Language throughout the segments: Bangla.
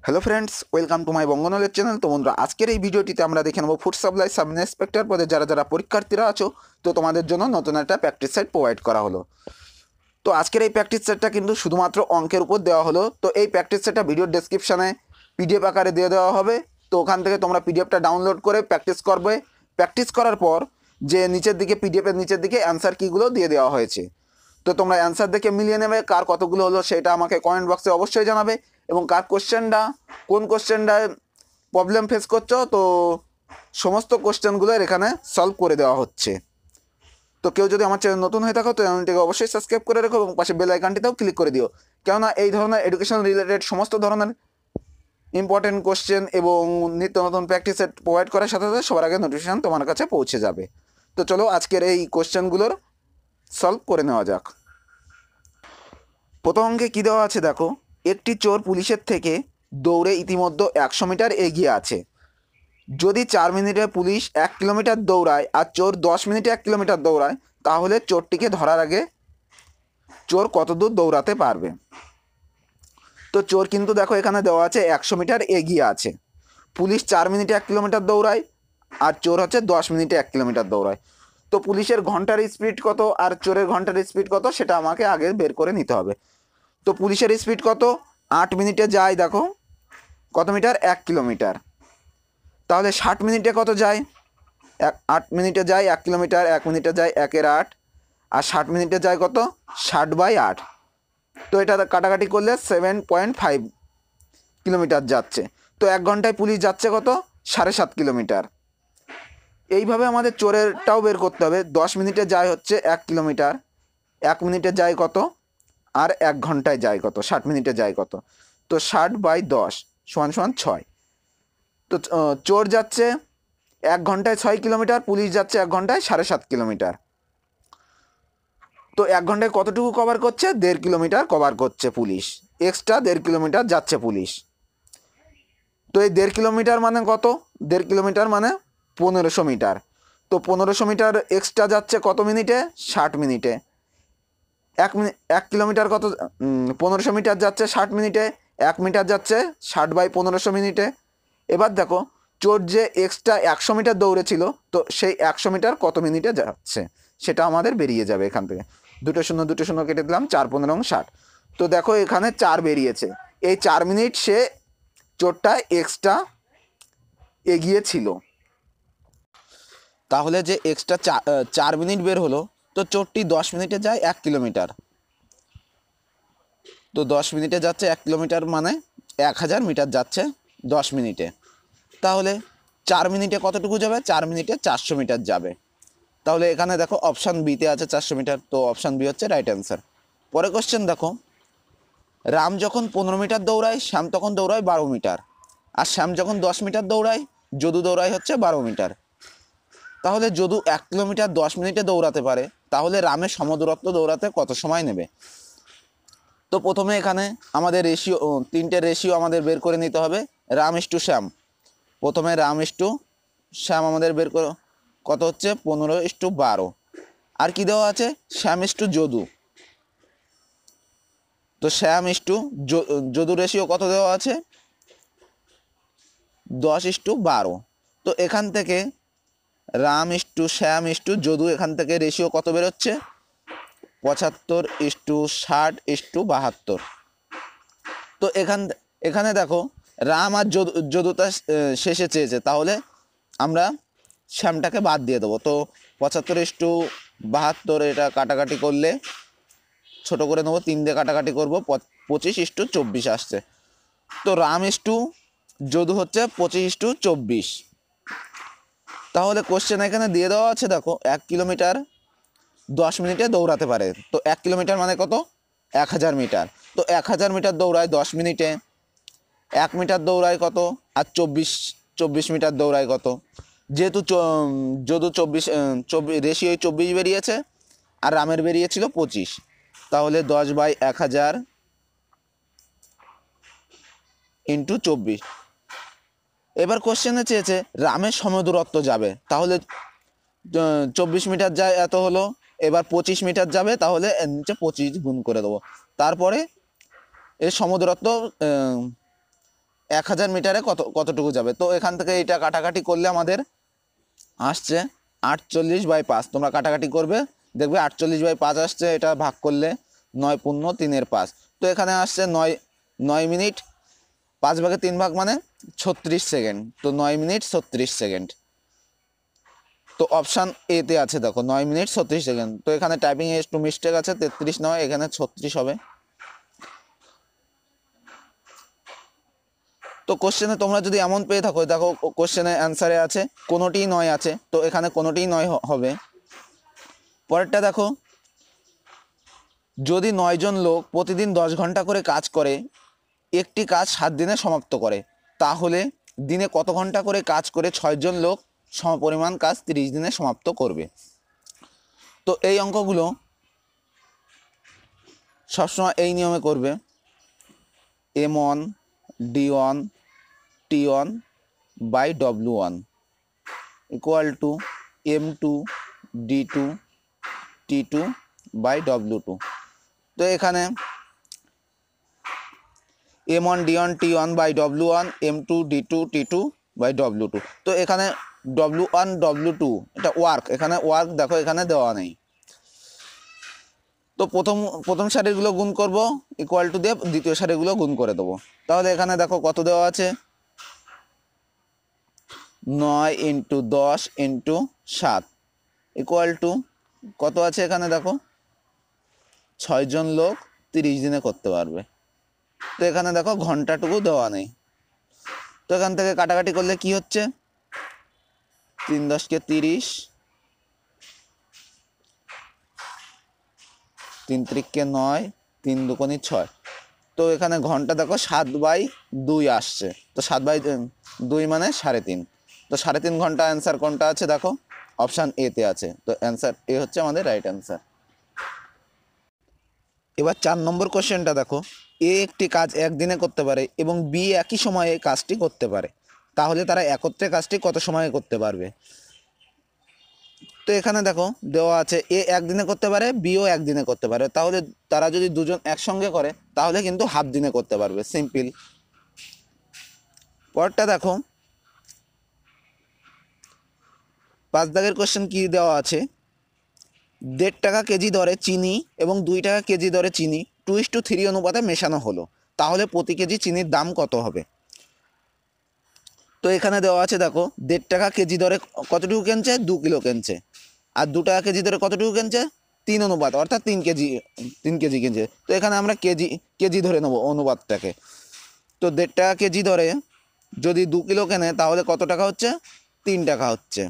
Hello friends, welcome to my Banga knowledge channel. তো বন্ধুরা, আজকের এই ভিডিওটিতে আমরা দেখে নেবো ফুড সাপ্লাই সাব ইন্সপেক্টর পদে যারা যারা পরীক্ষার্থীরা আছো, তো তোমাদের জন্য নতুন একটা প্র্যাকটিস সেট প্রোভাইড করা হলো। তো আজকের এই প্র্যাকটিস সেটটা কিন্তু শুধুমাত্র অঙ্কের উপর দেওয়া হলো। তো এই প্র্যাকটিস সেটটা ভিডিওর ডেসক্রিপশানে পিডিএফ আকারে দিয়ে দেওয়া হবে। তো ওখান থেকে তোমরা পিডিএফটা ডাউনলোড করে প্র্যাকটিস করবে। প্র্যাকটিস করার পর যে নিচের দিকে পিডিএফের নিচের দিকে অ্যান্সার কিগুলো দিয়ে দেওয়া হয়েছে, তো তোমরা অ্যান্সার দেখে মিলিয়ে নেবে কার কতগুলো হলো সেটা আমাকে কমেন্ট বক্সে অবশ্যই জানাবে। এবং কার কোন কোশ্চেনটায় প্রবলেম ফেস করছো, তো সমস্ত কোশ্চেনগুলোর এখানে সলভ করে দেওয়া হচ্ছে। তো কেউ যদি আমার চ্যানেল নতুন হয়ে থাকো, তো চ্যানেলটিকে অবশ্যই সাবস্ক্রাইব করে রেখো এবং পাশে বেল আইকনটিতেও ক্লিক করে দিও, কেননা এই ধরনের এডুকেশন রিলেটেড সমস্ত ধরনের ইম্পর্টেন্ট কোশ্চেন এবং নিত্য নতুন প্র্যাকটিস সেট প্রোভাইড করার সাথে সাথে সবার আগে নোটিফিকেশন তোমার কাছে পৌঁছে যাবে। তো চলো আজকের এই কোশ্চেনগুলোর সলভ করে নেওয়া যাক। প্রথম অঙ্কে কী দেওয়া আছে দেখো, একটি চোর পুলিশের থেকে দৌড়ে ইতিমধ্যে 100 মিটার এগিয়ে আছে। যদি 4 মিনিটে পুলিশ 1 কিলোমিটার দৌড়ায় আর চোর 10 মিনিটে 1 কিলোমিটার দৌড়ায়, তাহলে চোরটিকে ধরার আগে চোর কত দূর দৌড়াতে পারবে। তো চোর কিন্তু দেখো এখানে দেওয়া আছে 100 মিটার এগিয়ে আছে, পুলিশ 4 মিনিটে 1 কিলোমিটার দৌড়ায় আর চোর হচ্ছে 10 মিনিটে 1 কিলোমিটার দৌড়ায়। তো পুলিশের ঘন্টার স্পিড কত আর চোরের ঘন্টার স্পিড কত সেটা আমাকে আগে বের করে নিতে হবে। তো পুলিশের স্পিড কত, 8 মিনিটে যায় দেখো কত মিটার, 1 কিলোমিটার। তাহলে 60 মিনিটে কত যায়, 8 মিনিটে যায় 1 কিলোমিটার, 1 মিনিটে যায় 1/8, আর 60 মিনিটে যায় কত, 60/8। তো এটা কাটাকাটি করলে 7.5 কিলোমিটার যাচ্ছে। তো 1 ঘন্টায় পুলিশ যাচ্ছে কত, 7.5 কিলোমিটার। এইভাবে আমাদের চোরেরটাও বের করতে হবে। 10 মিনিটে যায় হচ্ছে 1 কিলোমিটার, 1 মিনিটে যায় কত, আর 1 ঘন্টায় যায় কত, 60 মিনিটে যায় কত। তো 60/10 = 6। তো চোর যাচ্ছে 1 ঘন্টায় 6 কিলোমিটার, পুলিশ যাচ্ছে 1 ঘন্টায় 7.5 কিলোমিটার। তো 1 ঘন্টায় কতটুকু কভার করছে, 1.5 কিলোমিটার কভার করছে পুলিশ, এক্সট্রা 1.5 কিলোমিটার যাচ্ছে পুলিশ। তো এই 1.5 কিলোমিটার মানে কত, 1.5 কিলোমিটার মানে 1500 মিটার। তো 1500 মিটার এক্সট্রা যাচ্ছে কত মিনিটে, 60 মিনিটে। 1 কিলোমিটার কত, 1500 মিটার যাচ্ছে 60 মিনিটে, 1 মিটার যাচ্ছে 60/1500 মিনিটে। এবার দেখো চোর যে এক্সট্রা 100 মিটার দৌড়েছিল, তো সেই 100 মিটার কত মিনিটে যাচ্ছে সেটা আমাদের বেরিয়ে যাবে এখান থেকে। দুটো শূন্য কেটে দিলাম, 4×15 = 60। তো দেখো এখানে 4 বেরিয়েছে, এই 4 মিনিট সে চোরটা এক্সট্রা এগিয়েছিল। তাহলে যে এক্সট্রা 4 মিনিট বের হলো, তো চোরটি 10 মিনিটে যায় 1 কিলোমিটার। তো 10 মিনিটে যাচ্ছে 1 কিলোমিটার মানে 1000 মিটার যাচ্ছে 10 মিনিটে। তাহলে 4 মিনিটে কতটুকু যাবে, 4 মিনিটে 400 মিটার যাবে। তাহলে এখানে দেখো অপশান বিতে আছে 400 মিটার, তো অপশান বি হচ্ছে রাইট অ্যান্সার। পরে কোশ্চেন দেখো, রাম যখন 15 মিটার দৌড়ায়, শ্যাম তখন দৌড়ায় 12 মিটার। আর শ্যাম যখন 10 মিটার দৌড়ায়, যদু দৌড়ায় হচ্ছে 12 মিটার। তাহলে যদু 1 কিলোমিটার 10 মিনিটে দৌড়াতে পারে, তাহলে রামের সমদূরত্ব দৌড়াতে কত সময় নেবে। তো প্রথমে এখানে আমাদের রেশিও, তিনটে রেশিও আমাদের বের করে নিতে হবে। রাম ইস টু শ্যাম, প্রথমে রাম ইস টু শ্যাম আমাদের বের করে কত হচ্ছে 15:12। আর কি দেওয়া আছে, শ্যাম ইস টু যদু। তো শ্যাম ইস টু যদু রেশিও কত দেওয়া আছে, 10:12। তো এখান থেকে Ram is to Shyam is to Jadu, এখান থেকে রেশিও কত বেরোচ্ছে, 75:60:72। তো এখানে দেখো রাম আর যদুটা শেষে চেয়েছে, তাহলে আমরা শ্যামটাকে বাদ দিয়ে দেবো। তো 75:72, এটা কাটাকাটি করলে ছোট করে নেবো, 3 দিয়ে কাটাকাটি করবো, 25:24 আসছে। তো রাম ইস টু যদু হচ্ছে 25:24। তাহলে কোশ্চেন এখানে দিয়ে দেওয়া আছে দেখো 1 কিলোমিটার 10 মিনিটে দৌড়াতে পারে। তো 1 কিলোমিটার মানে কত, 1000 মিটার। তো 1000 মিটার দৌড়ায় 10 মিনিটে, 1 মিটার দৌড়ায় কত, আর 24 মিটার দৌড়ায় কত। যেহেতু যদু 24 রেশিও 24 বেরিয়েছে আর রামের বেরিয়েছিল 25, তাহলে 10/1000 ইন্টু 24। এবার কোশ্চেনে চেয়েছে রামের সমদূরত্ব যাবে, তাহলে 24 মিটার যায় এত হলো, এবার 25 মিটার যাবে, তাহলে এর নিচে 25 গুণ করে দেবো। তারপরে এর সমদূরত্ব 1000 মিটারে কতটুকু যাবে। তো এখান থেকে এটা কাটাকাটি করলে আমাদের আসছে 48/5। তোমরা কাটাকাটি করবে, দেখবে 48/5 আসছে। এটা ভাগ করলে 9 পূর্ণ 3/5। তো এখানে আসছে 9 মিনিট 5/3 ভাগ মানে 36 সেকেন্ড। তো 9 মিনিট 36 সেকেন্ড। তো অপশান এতে আছে দেখো 9 মিনিট 36 সেকেন্ড। তো এখানে টাইপিং এ একটু মিস্টেক আছে, 33 নয়, এখানে 36 হবে। তো কোশ্চেনে তোমরা যদি এমন পেয়ে থাকো, দেখো কোশ্চেনে অ্যান্সারে আছে কোনোটিই নয় আছে, তো এখানে কোনোটিই নয় হবে। পরেরটা দেখো, যদি 9 জন লোক প্রতিদিন 10 ঘন্টা করে কাজ করে, একটি কাজ 7 দিনে সমাপ্ত করে, তাহলে দিনে কত ঘন্টা করে কাজ করে 6 জন লোক সমপরিমাণ কাজ 30 দিনে সমাপ্ত করবে। তো এই অঙ্কগুলো সবসময় এই নিয়মে করবে, M1 D1 T1 by W1 equal to M2 D2 T2 by W2। তো এখানে M1 D1 T1 by W1 M2 D2 T2 by W2। তো এখানে W1 W2 এটা ওয়ার্ক, এখানে ওয়ার্ক দেখো এখানে দেওয়া নেই। তো প্রথম সারিগুলো গুণ করব, ইকুয়াল টু দিয়ে দ্বিতীয় সারিগুলো গুণ করে দেবো। তাহলে এখানে দেখো কত দেওয়া আছে, 9 × 10 × 7 ইকুয়াল টু কত আছে এখানে দেখো 6 জন লোক 30 দিনে করতে পারবে। তো এখানে দেখো ঘন্টাটুকু দেওয়া নেই। তো এখান থেকে কাটাকাটি করলে কি হচ্ছে, 3 × 10 = 30, 3 × 3 = 9, 3 × 2 = 6। তো এখানে ঘন্টা দেখো 7/2 আসছে। তো 7/2 মানে 3.5। তো 3.5 ঘন্টা অ্যান্সার কোনটা আছে দেখো অপশান এতে আছে। তো অ্যান্সার এ হচ্ছে আমাদের রাইট অ্যান্সার। এবার 4 নম্বর কোশ্চেনটা দেখো, এ একটি কাজ একদিনে করতে পারে এবং বি একই সময়ে কাজটি করতে পারে, তাহলে তারা একত্রে কাজটি কত সময়ে করতে পারবে। তো এখানে দেখো দেওয়া আছে এ একদিনে করতে পারে, বিও একদিনে করতে পারে, তাহলে তারা যদি দুজন একসঙ্গে করে তাহলে কিন্তু হাফ দিনে করতে পারবে, সিম্পল। পরেরটা দেখো 5 দাগের কোশ্চেন কি দেওয়া আছে, 1.5 টাকা কেজি দরে চিনি এবং 2 টাকা কেজি দরে চিনি 2:3 অনুপাতে মেশানো হলো, তাহলে প্রতি কেজি চিনির দাম কত হবে। তো এখানে দেওয়া আছে দেখো 1.5 টাকা কেজি দরে কতটুকু কিনছে, 2 কিলো কিনছে, আর 2 টাকা কেজি দরে কতটুকু কিনছে, 3 অনুপাত অর্থাৎ 3 কেজি কিনছে। তো এখানে আমরা কেজি ধরে নেবো অনুপাতটাকে। তো 1.5 টাকা কেজি দরে যদি 2 কিলো কেনে তাহলে কত টাকা হচ্ছে, 3 টাকা হচ্ছে।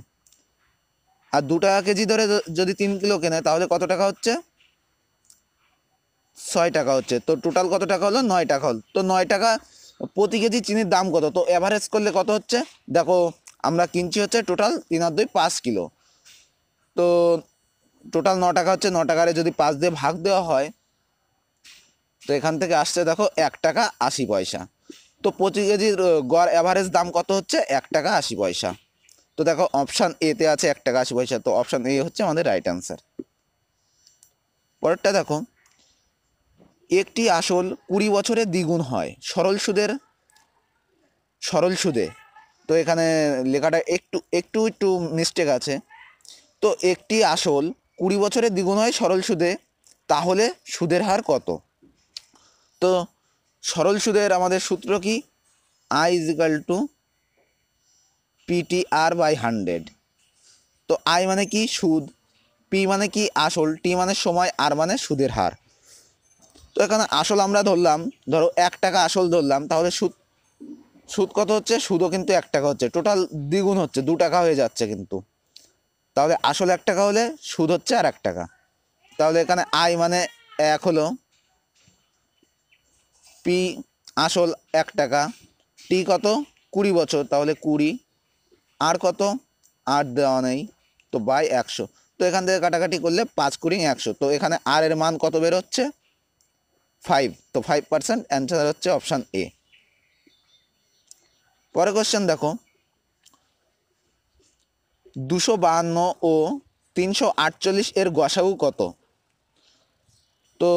আর 2 টাকা কেজি ধরে যদি 3 কিলো কেনে তাহলে কত টাকা হচ্ছে, 6 টাকা হচ্ছে। তো টোটাল কত টাকা হলো, 9 টাকা হলো। তো 9 টাকা প্রতি কেজি চিনির দাম কত, তো অ্যাভারেজ করলে কত হচ্ছে দেখো, আমরা কিনছি হচ্ছে টোটাল 5 কিলো। তো টোটাল 9 টাকা হচ্ছে, 9 টাকারে যদি 5 দিয়ে ভাগ দেওয়া হয় তো এখান থেকে আসছে দেখো 1 টাকা 80 পয়সা। তো প্রতি কেজির গড় অ্যাভারেজ দাম কত হচ্ছে, 1 টাকা 80 পয়সা। তো দেখো অপশান এতে আছে 1 টাকা 80 পয়সা। তো অপশান এ হচ্ছে আমাদের রাইট অ্যান্সার। পরেরটা দেখো, একটি আসল 20 বছরে দ্বিগুণ হয় সরল সুদে। তো এখানে লেখাটা একটু মিস্টেক আছে। তো একটি আসল 20 বছরে দ্বিগুণ হয় সরল সুদে, তাহলে সুদের হার কত। তো সরল সুদের আমাদের সূত্র কি, I = PTR/100। তো I মানে কি সুদ, P মানে কি আসল, T মানে সময়, R মানে সুদের হার। তো এখানে আসল আমরা ধরলাম, ধরো 1 টাকা আসল ধরলাম, তাহলে সুদ কত হচ্ছে, সুদও কিন্তু 1 টাকা হচ্ছে, টোটাল দ্বিগুণ হচ্ছে, 2 টাকা হয়ে যাচ্ছে কিন্তু। তাহলে আসল 1 টাকা হলে সুদ হচ্ছে আর 1 টাকা। তাহলে এখানে I মানে 1 হলো, P আসল 1 টাকা, T কত 20 বছর, তাহলে 20, আর কত 8 দেওয়া নেই, তো বাই 100। তো এখান থেকে কাটাকাটি করলে 5 × 100। তো এখানে আর এর মান কত বের হচ্ছে, 5। তো 5%, অ্যান্সার হচ্ছে অপশান এ। পরে কোশ্চেন দেখো, 252 ও 348 এর গসাগু কত। তো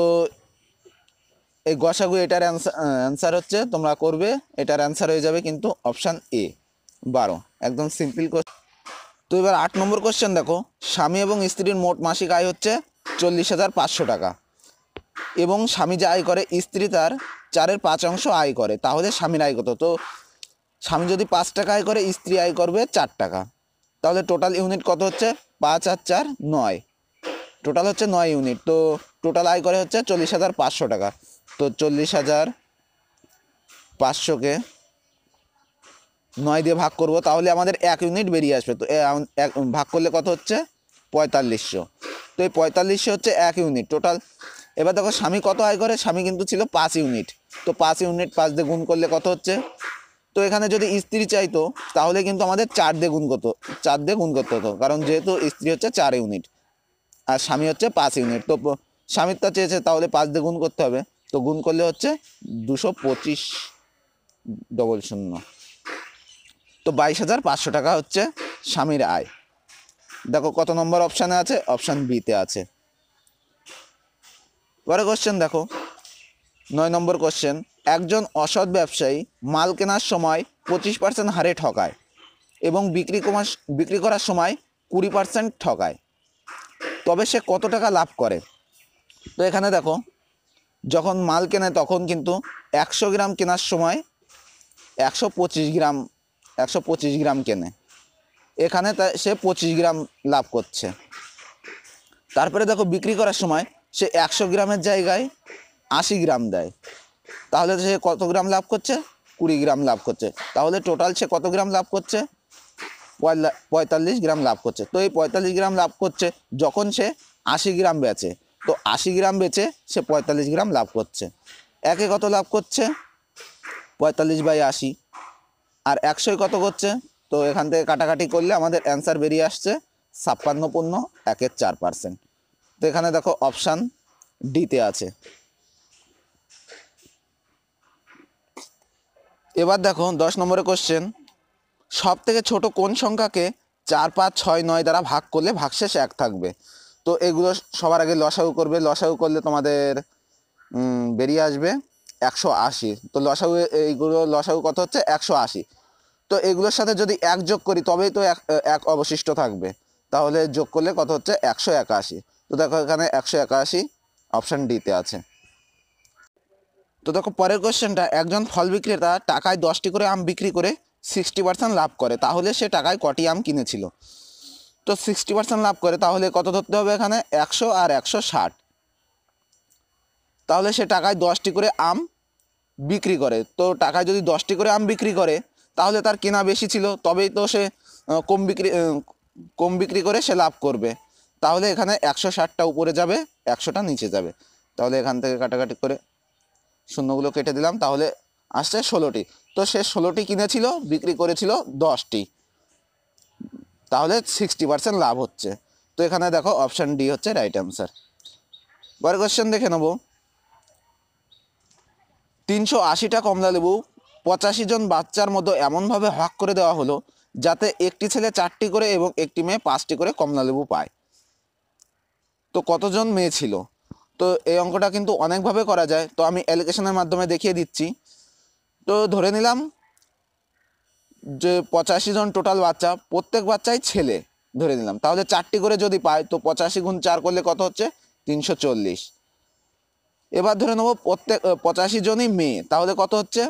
এই গসাগু এটার অ্যান্সার হচ্ছে তোমরা করবে, এটার অ্যান্সার হয়ে যাবে কিন্তু অপশান এ 12। একদম সিম্পল কোশ্চেন। তো এবার 8 নম্বর কোশ্চেন দেখো, স্বামী এবং স্ত্রীর মোট মাসিক আয় হচ্ছে 40,500 টাকা এবং স্বামী যে আয় করে স্ত্রী তার 4/5 আয় করে, তাহলে স্বামীর আয় কত? তো স্বামী যদি 5 টাকা আয় করে স্ত্রী আয় করবে 4 টাকা, তাহলে টোটাল ইউনিট কত হচ্ছে? 5 আর 4 9, টোটাল হচ্ছে 9 ইউনিট। তো টোটাল আয় করে হচ্ছে 40,500 টাকা। তো 40,500কে 9 দিয়ে ভাগ করব, তাহলে আমাদের 1 ইউনিট বেরিয়ে আসবে। তো ভাগ করলে কত হচ্ছে? 4500। তো এই 4500 হচ্ছে 1 ইউনিট টোটাল। এবার দেখো স্বামী কত আয় করে, স্বামী কিন্তু ছিল 5 ইউনিট। তো 5 ইউনিট 5 দিয়ে গুণ করলে কত হচ্ছে? তো এখানে যদি স্ত্রী চাইতো তাহলে কিন্তু আমাদের 4 দিয়ে গুণ করতে, 4 দিয়ে গুণ করতে হতো, কারণ যেহেতু স্ত্রী হচ্ছে 4 ইউনিট আর স্বামী হচ্ছে 5 ইউনিট। তো স্বামীরটা চেয়েছে তাহলে 5 দিয়ে গুণ করতে হবে। তো গুণ করলে হচ্ছে 225,000। তো 22,500 টাকা হচ্ছে স্বামীর আয়। দেখো কত নম্বর অপশানে আছে? অপশান বিতে আছে। পরে কোশ্চেন দেখো 9 নম্বর কোশ্চেন, একজন অসৎ ব্যবসায়ী মাল কেনার সময় 25% হারে ঠকায় এবং বিক্রি করার সময় 20% ঠকায়, তবে সে কত টাকা লাভ করে? তো এখানে দেখো যখন মাল কেনে তখন কিন্তু 100 গ্রাম কেনার সময় 125 গ্রাম কেনে, এখানে সে 25 গ্রাম লাভ করছে। তারপরে দেখো বিক্রি করার সময় সে 100 গ্রামের জায়গায় 80 গ্রাম দেয়, তাহলে সে কত গ্রাম লাভ করছে? 20 গ্রাম লাভ করছে। তাহলে টোটাল সে কত গ্রাম লাভ করছে? 45 গ্রাম লাভ করছে। তো এই 45 গ্রাম লাভ করছে যখন সে 80 গ্রাম বেচে। তো 80 গ্রাম বেচে সে 45 গ্রাম লাভ করছে। একে কত লাভ করছে? 45/80। আর 100 কত করছে? তো এখান থেকে কাটাকাটি করলে আমাদের অ্যান্সার বেরিয়ে আসছে 56.1/4%। তো এখানে দেখো অপশান ডিতে আছে। এবার দেখো 10 নম্বরের কোশ্চেন, সব থেকে ছোট কোন সংখ্যাকে 4, 5, 6, 9 দ্বারা ভাগ করলে ভাগশেষ 1 থাকবে? তো এগুলো সবার আগে লসাগু করবে। লসাগু করলে তোমাদের বেরিয়ে আসবে 180। তো এইগুলো লসাগু কত হচ্ছে? 180। তো এগুলোর সাথে যদি 1 যোগ করি তবেই তো এক অবশিষ্ট থাকবে, তাহলে যোগ করলে কত হচ্ছে? 181। তো দেখো এখানে 181 অপশান ডিতে আছে। তো দেখো পরের কোশ্চেনটা, একজন ফল বিক্রেতা টাকায় 10টি করে আম বিক্রি করে 60% লাভ করে, তাহলে সে টাকায় কটি আম কিনেছিল? তো 60% লাভ করে, তাহলে কত ধরতে হবে? এখানে 100 আর 160। তাহলে সে টাকায় 10টি করে আম বিক্রি করে। তো টাকায় যদি 10টি করে আম বিক্রি করে তাহলে তার কেনা বেশি ছিল, তবেই তো সে কম বিক্রি করে সে লাভ করবে। তাহলে এখানে 160টা উপরে যাবে, 100টা নিচে যাবে। তাহলে এখান থেকে কাটাকাটি করে শূন্যগুলো কেটে দিলাম, তাহলে আসছে 16টি। তো সে 16টি কিনেছিল, বিক্রি করেছিল 10টি, তাহলে 60% লাভ হচ্ছে। তো এখানে দেখো অপশান ডি হচ্ছে রাইট অ্যান্সার। পরের কোশ্চেন দেখে নেব, 380টা কমলা লেবু 85 জন বাচ্চার মধ্যে এমনভাবে ভাগ করে দেওয়া হলো যাতে একটি ছেলে 4টি করে এবং একটি মেয়ে 5টি করে কমলা লেবু পায়। তো কতজন মেয়ে ছিল? তো এই অঙ্কটা কিন্তু অনেকভাবে করা যায়, তো আমি অ্যালিগেশনের মাধ্যমে দেখিয়ে দিচ্ছি। তো ধরে নিলাম যে 85 জন টোটাল বাচ্চা, প্রত্যেক বাচ্চাই ছেলে ধরে নিলাম, তাহলে 4টি করে যদি পায় তো 85 গুণ 4 করলে কত হচ্ছে? 340। এবার ধরে নেবো প্রত্যেক 85 জনই মেয়ে, তাহলে কত হচ্ছে?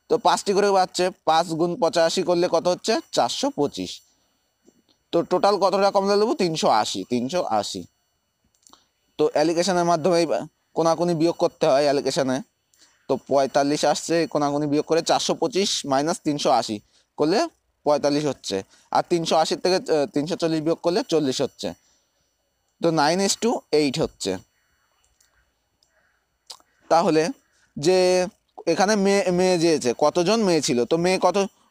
তো 5টি করে বাচ্চা, 5 গুণ 85 করলে কত হচ্ছে? 425। তো টোটাল কতটা কমলা লেবু? 380। তো অ্যালিগেশনের মাধ্যমে কোনাকুনি বিয়োগ করতে হয় অ্যালিগেশনে। তো 45 আসছে, কোনাকুনি বিয়োগ করে 425 মাইনাস 380 করলে 45 হচ্ছে, আর 380 থেকে 340 বিয়োগ করলে 40 হচ্ছে। তো 9:8 হচ্ছে। তাহলে যে এখানে মেয়ে যেয়েছে, কতজন মেয়ে ছিল? তো মেয়ে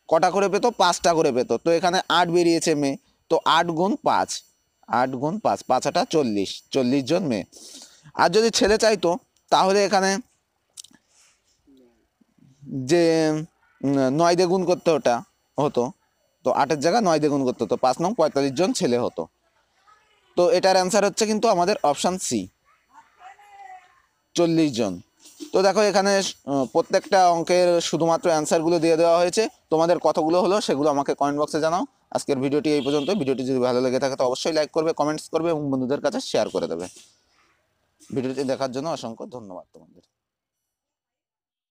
কটা করে পেতো? 5টা করে পেতো। তো এখানে 8 বেরিয়েছে মেয়ে, তো 8 গুণ 5, 5 8 40 জন মেয়ে। আর যদি ছেলে চাইতো তাহলে এখানে যে 9 দিয়ে গুণ করতে হতো, তো 8-এর জায়গায় 9 দিয়ে গুণ করতে হতো, 5 নং 45 জন ছেলে হতো। তো এটার অ্যান্সার হচ্ছে কিন্তু আমাদের অপশান সি, 40 জন। তো দেখো এখানে প্রত্যেকটা অঙ্কের শুধুমাত্র অ্যান্সারগুলো দিয়ে দেওয়া হয়েছে। তোমাদের কতগুলো হলো সেগুলো আমাকে কমেন্ট বক্সে জানাও। আজকের ভিডিওটি এই পর্যন্ত। ভিডিওটি যদি ভালো লেগে থাকে তো অবশ্যই লাইক করবে, কমেন্টস করবে এবং বন্ধুদের কাছে শেয়ার করে দেবে। ভিডিওটি দেখার জন্য অসংখ্য ধন্যবাদ তোমাদের।